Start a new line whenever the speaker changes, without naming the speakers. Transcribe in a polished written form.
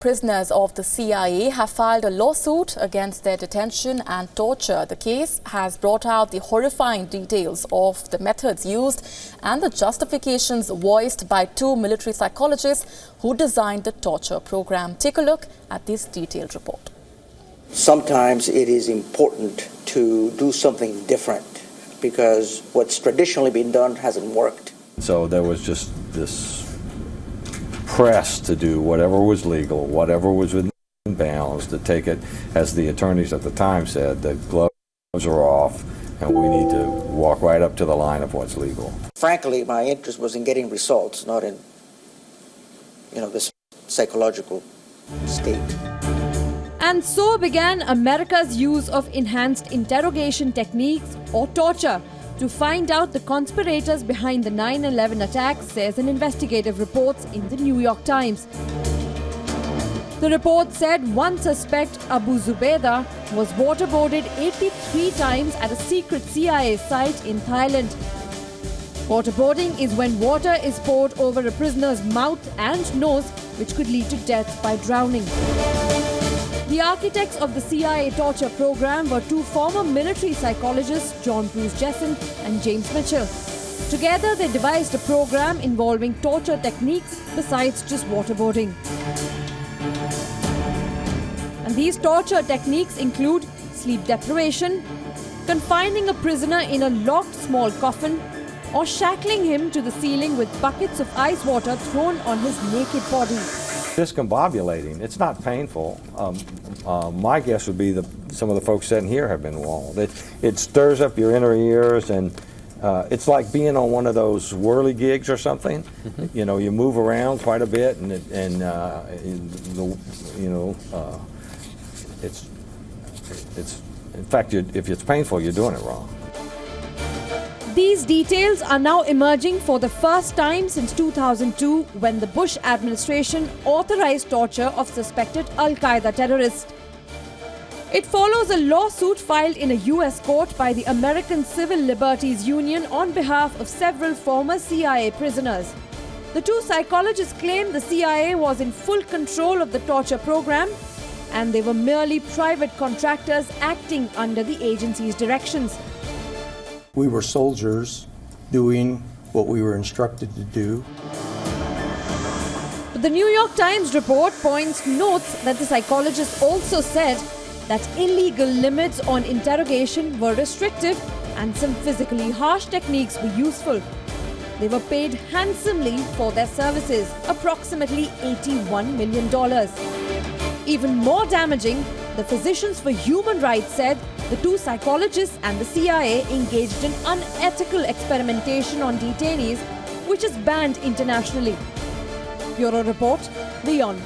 Prisoners of the CIA have filed a lawsuit against their detention and torture. The case has brought out the horrifying details of the methods used and the justifications voiced by two military psychologists who designed the torture program. Take a look at this detailed report.
Sometimes it is important to do something different because what's traditionally been done hasn't worked.
So there was just this press to do whatever was legal, whatever was within bounds, to take it, as the attorneys at the time said, the gloves are off and we need to walk right up to the line of what's legal.
Frankly, my interest was in getting results, not in, this psychological state.
And so began America's use of enhanced interrogation techniques or torture to find out the conspirators behind the 9/11 attacks, says an investigative report in the New York Times. The report said one suspect, Abu Zubaydah, was waterboarded 83 times at a secret CIA site in Thailand. Waterboarding is when water is poured over a prisoner's mouth and nose, which could lead to death by drowning. The architects of the CIA torture program were two former military psychologists, John Bruce Jessen and James Mitchell. Together, they devised a program involving torture techniques besides just waterboarding. And these torture techniques include sleep deprivation, confining a prisoner in a locked small coffin, or shackling him to the ceiling with buckets of ice water thrown on his naked body.
Discombobulating, it's not painful. My guess would be some of the folks sitting here have been walled. It stirs up your inner ears, and it's like being on one of those whirly gigs or something. Mm-hmm. You move around quite a bit, it's in fact, if it's painful, you're doing it wrong.
These details are now emerging for the first time since 2002, when the Bush administration authorized torture of suspected Al-Qaeda terrorists. It follows a lawsuit filed in a US court by the American Civil Liberties Union on behalf of several former CIA prisoners. The two psychologists claim the CIA was in full control of the torture program, and they were merely private contractors acting under the agency's directions.
We were soldiers doing what we were instructed to do.
But the New York Times report notes that the psychologists also said that illegal limits on interrogation were restrictive and some physically harsh techniques were useful. They were paid handsomely for their services, approximately $81 million. Even more damaging, the Physicians for Human Rights said the two psychologists and the CIA engaged in unethical experimentation on detainees, which is banned internationally. Bureau Report, WION.